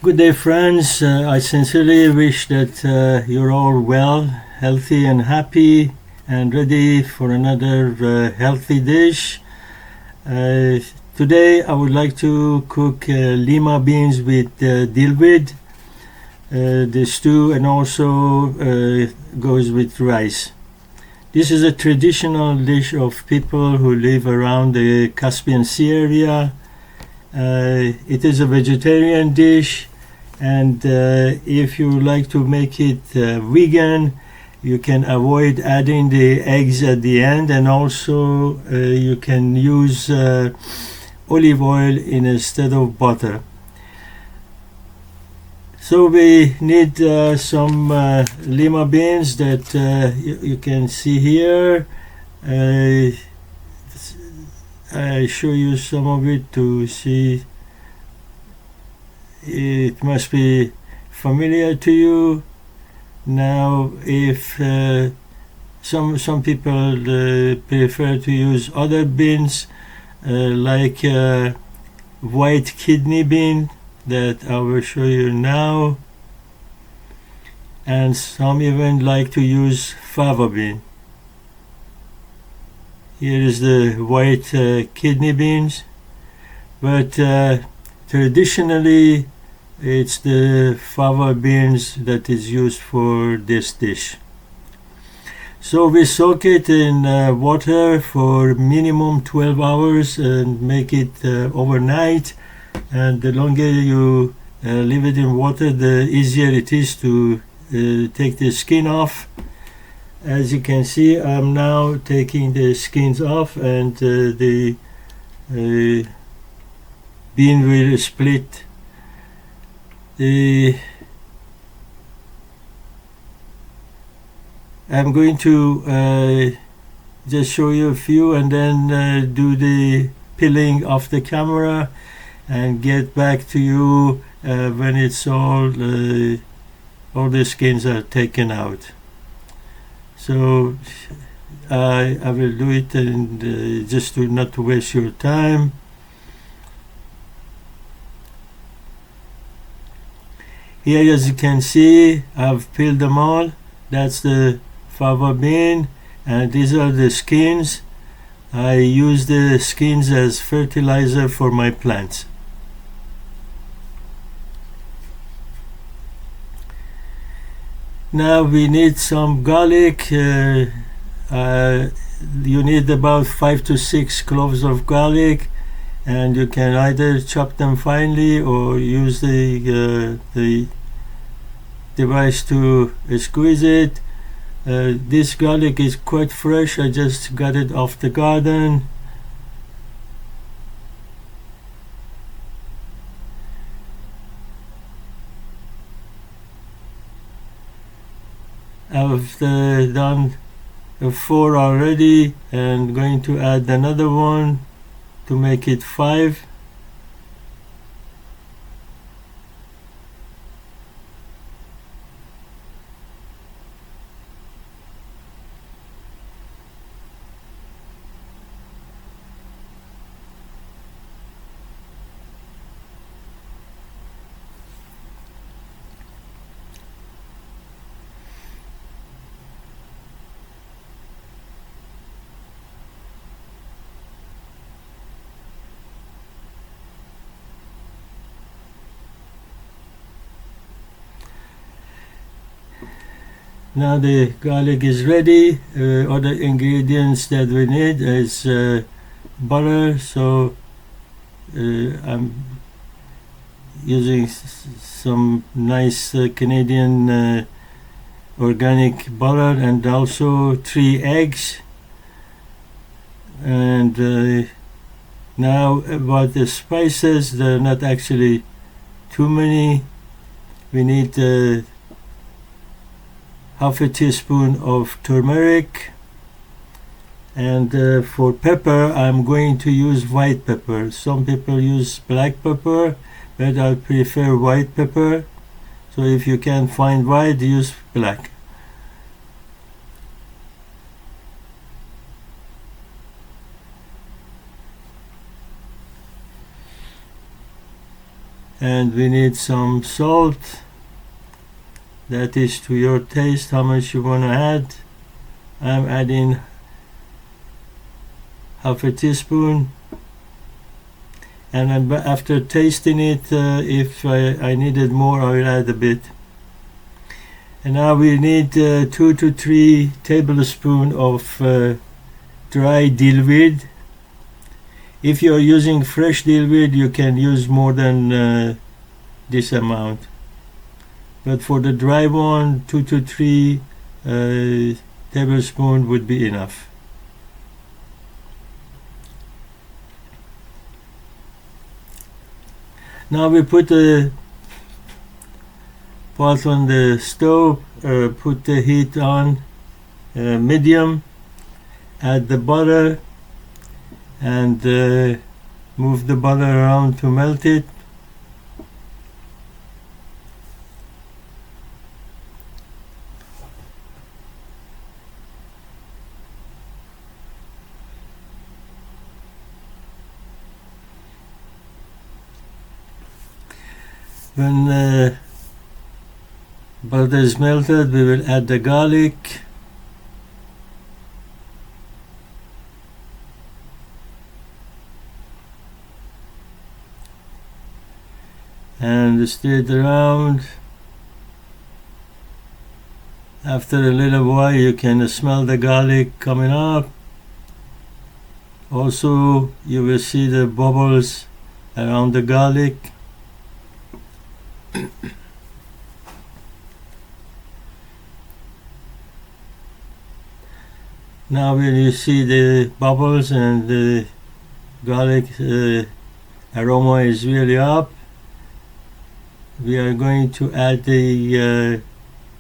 Good day, friends. I sincerely wish that you're all well, healthy, and happy, and ready for another healthy dish. Today, I would like to cook Lima beans with Dill Weed, the stew, and also goes with rice. This is a traditional dish of people who live around the Caspian Sea area. It is a vegetarian dish, and if you like to make it vegan, you can avoid adding the eggs at the end, and also you can use olive oil instead of butter. So we need some Lima beans that you can see here. I show you some of it to see. It must be familiar to you. Now, if some people prefer to use other beans like white kidney bean that I will show you now, and some even like to use fava bean. Here is the white kidney beans, but traditionally it's the fava beans that is used for this dish. So we soak it in water for minimum 12 hours and make it overnight, and the longer you leave it in water, the easier it is to take the skin off. As you can see, I'm now taking the skins off, and the bean will split. I'm going to just show you a few and then do the peeling off the camera and get back to you when it's all the skins are taken out. So I will do it, and just to not to waste your time. Here, as you can see, I've peeled them all. That's the fava bean, and these are the skins. I use the skins as fertilizer for my plants. Now we need some garlic. You need about 5 to 6 cloves of garlic, and you can either chop them finely or use the device to squeeze it. This garlic is quite fresh. I just got it off the garden. I've done 4 already, and going to add another one to make it 5. Now the garlic is ready. Other ingredients that we need is butter. So I'm using some nice Canadian organic butter, and also 3 eggs. And now about the spices, they're not actually too many. We need half a teaspoon of turmeric, and for pepper I'm going to use white pepper. Some people use black pepper, but I prefer white pepper. So if you can't find white, use black. and we need some salt. That is to your taste, how much you want to add. I'm adding half a teaspoon, and then after tasting it, if I needed more, I will add a bit. And now we need 2 to 3 tablespoons of dry dill weed. If you are using fresh dill weed, you can use more than this amount. But for the dry one, 2 to 3 tablespoons would be enough. Now we put the pot on the stove, put the heat on medium, add the butter, and move the butter around to melt it. When butter is melted, we will add the garlic, and stir it around. After a little while, you can smell the garlic coming up. Also, you will see the bubbles around the garlic. Now when you see the bubbles and the garlic aroma is really up, we are going to add the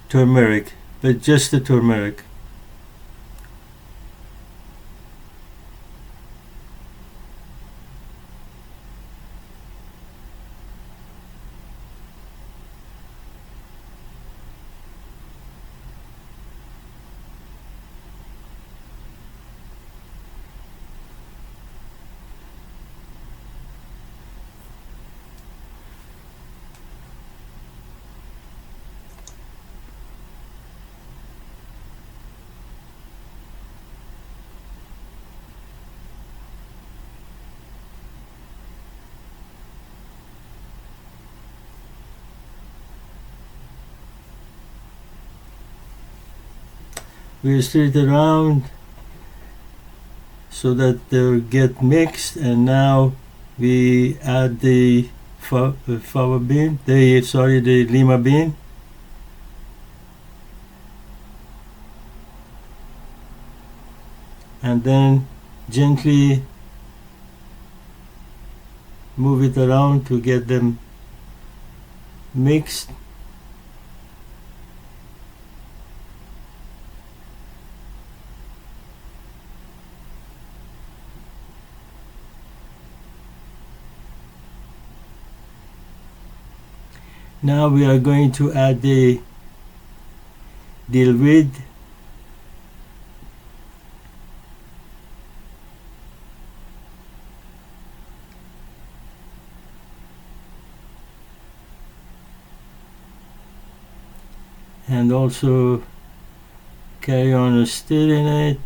turmeric, but just the turmeric. We stir it around so that they'll get mixed, and now we add the the Lima bean. And then gently move it around to get them mixed. Now we are going to add the Dill Weed. And also carry on stirring it.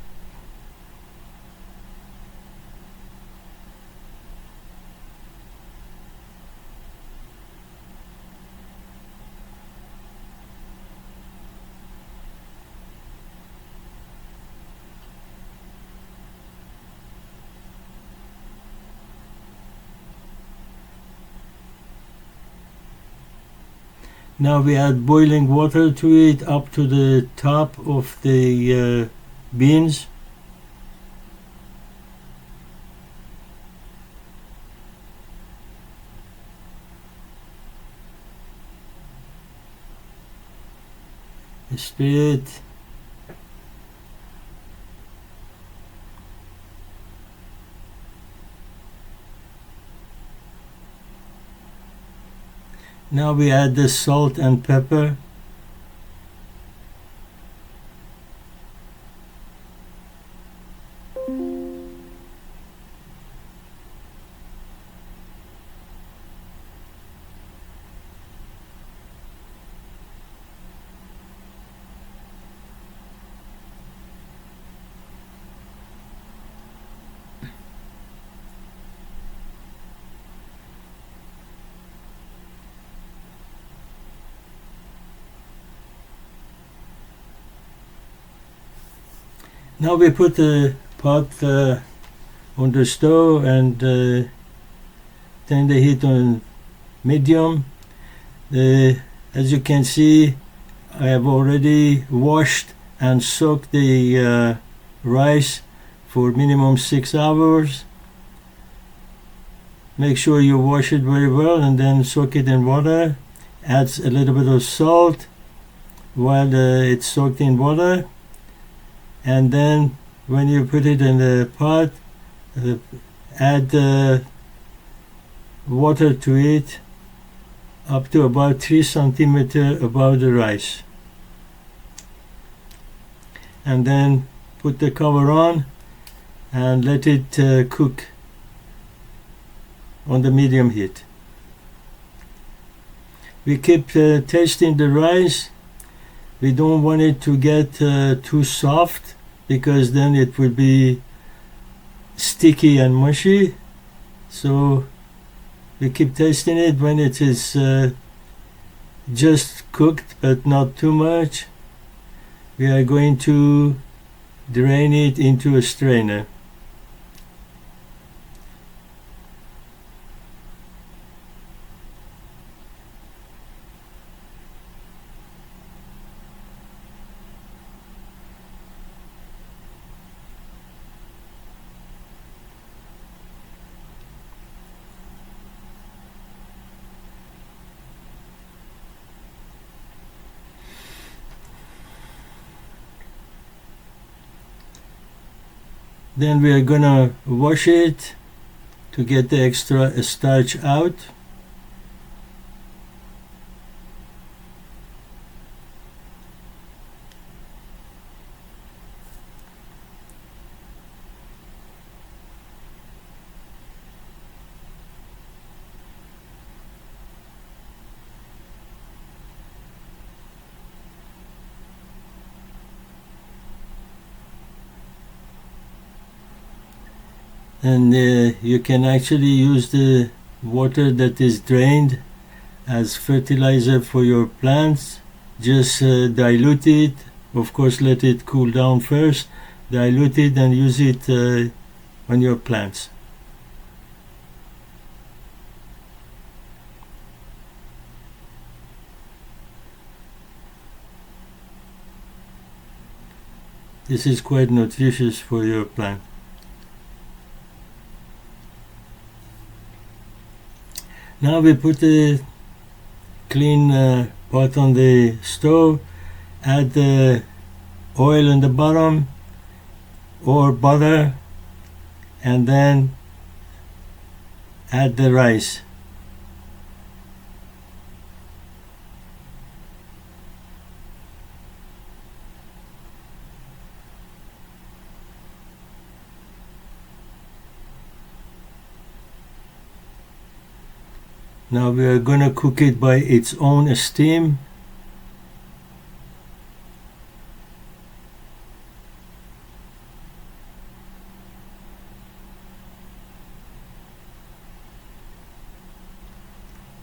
Now we add boiling water to it up to the top of the beans. Stir it. Now we add the salt and pepper. Now we put the pot on the stove and turn the heat on medium. As you can see, I have already washed and soaked the rice for minimum 6 hours. Make sure you wash it very well and then soak it in water. Add a little bit of salt while it's soaked in water, and then when you put it in the pot, add water to it up to about 3 centimeters above the rice, and then put the cover on and let it cook on the medium heat. We keep tasting the rice. We don't want it to get too soft, because then it will be sticky and mushy. So we keep tasting it. When it is just cooked but not too much, we are going to drain it into a strainer. Then we are gonna wash it to get the extra starch out. And you can actually use the water that is drained as fertilizer for your plants. Just dilute it. Of course, let it cool down first. Dilute it and use it on your plants. This is quite nutritious for your plant. Now we put a clean pot on the stove, add the oil in the bottom or butter, and then add the rice. Now we are going to cook it by its own steam.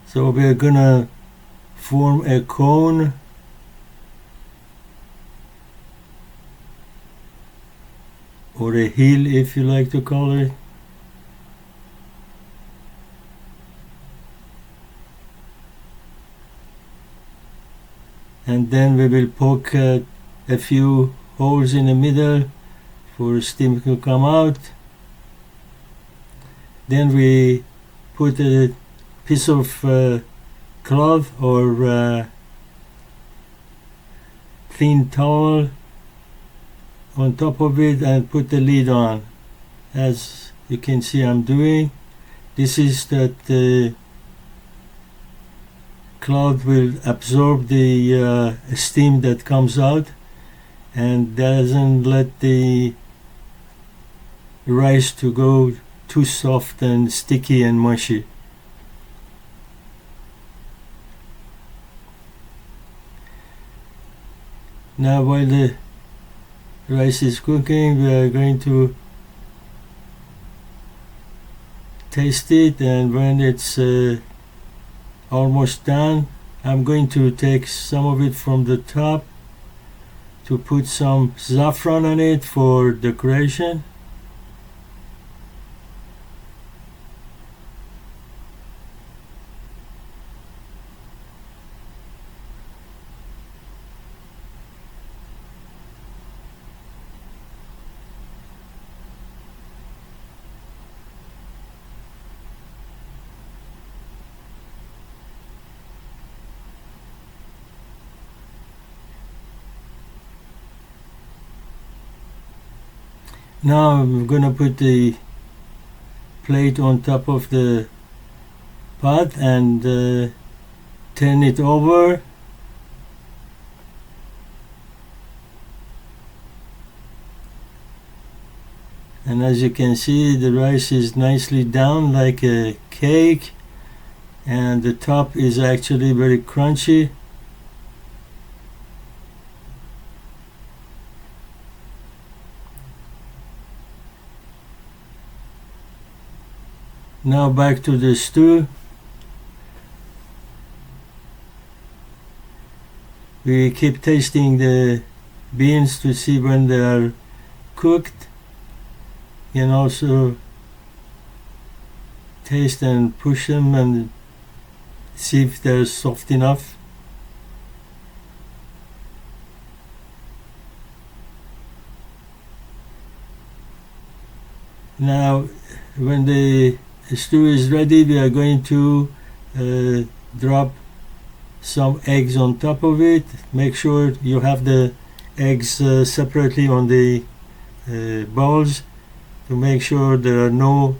So we are going to form a cone or a hill, if you like to call it. And then we will poke a few holes in the middle for steam to come out. Then we put a piece of cloth or thin towel on top of it and put the lid on, as you can see I'm doing. This is that the cloth will absorb the steam that comes out and doesn't let the rice to go too soft and sticky and mushy. Now while the rice is cooking, we are going to taste it, and when it's almost done, I'm going to take some of it from the top to put some saffron on it for decoration. Now I'm going to put the plate on top of the pot and turn it over. And as you can see, the rice is nicely down like a cake, and the top is actually very crunchy. Now back to the stew. We keep tasting the beans to see when they are cooked. You can also taste and push them and see if they're soft enough. Now when the stew is ready, we are going to drop some eggs on top of it. Make sure you have the eggs separately on the bowls to make sure there are no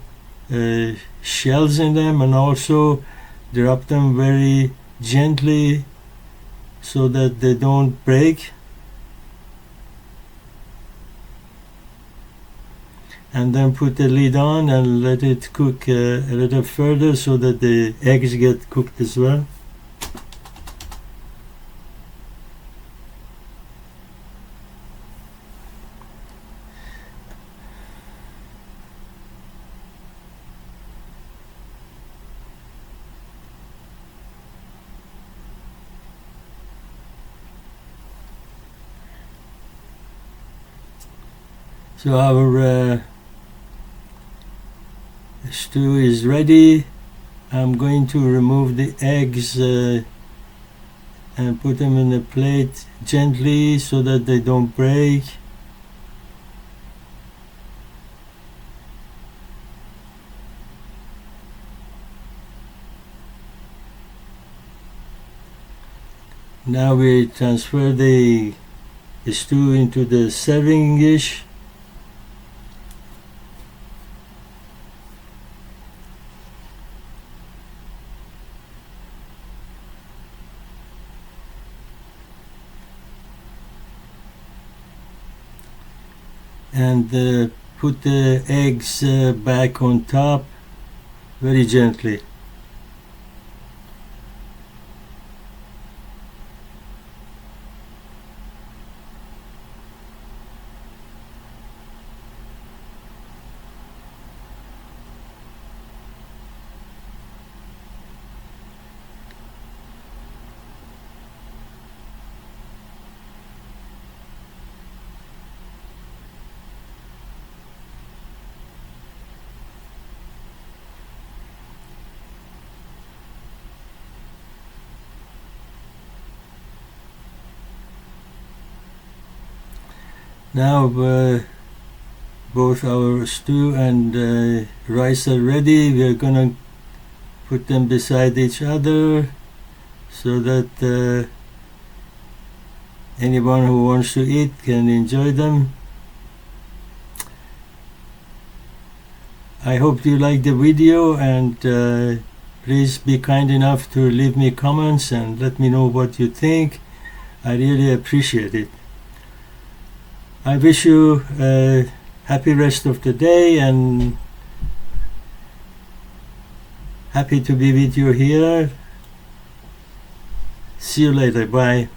shells in them, and also drop them very gently so that they don't break. And then put the lid on and let it cook a little further so that the eggs get cooked as well. So our stew is ready. I'm going to remove the eggs and put them in a plate gently so that they don't break. Now we transfer the stew into the serving dish. And put the eggs back on top very gently. Now both our stew and rice are ready. We are gonna put them beside each other so that anyone who wants to eat can enjoy them. I hope you like the video, and please be kind enough to leave me comments and let me know what you think. I really appreciate it. I wish you a happy rest of the day, and happy to be with you here. See you later. Bye.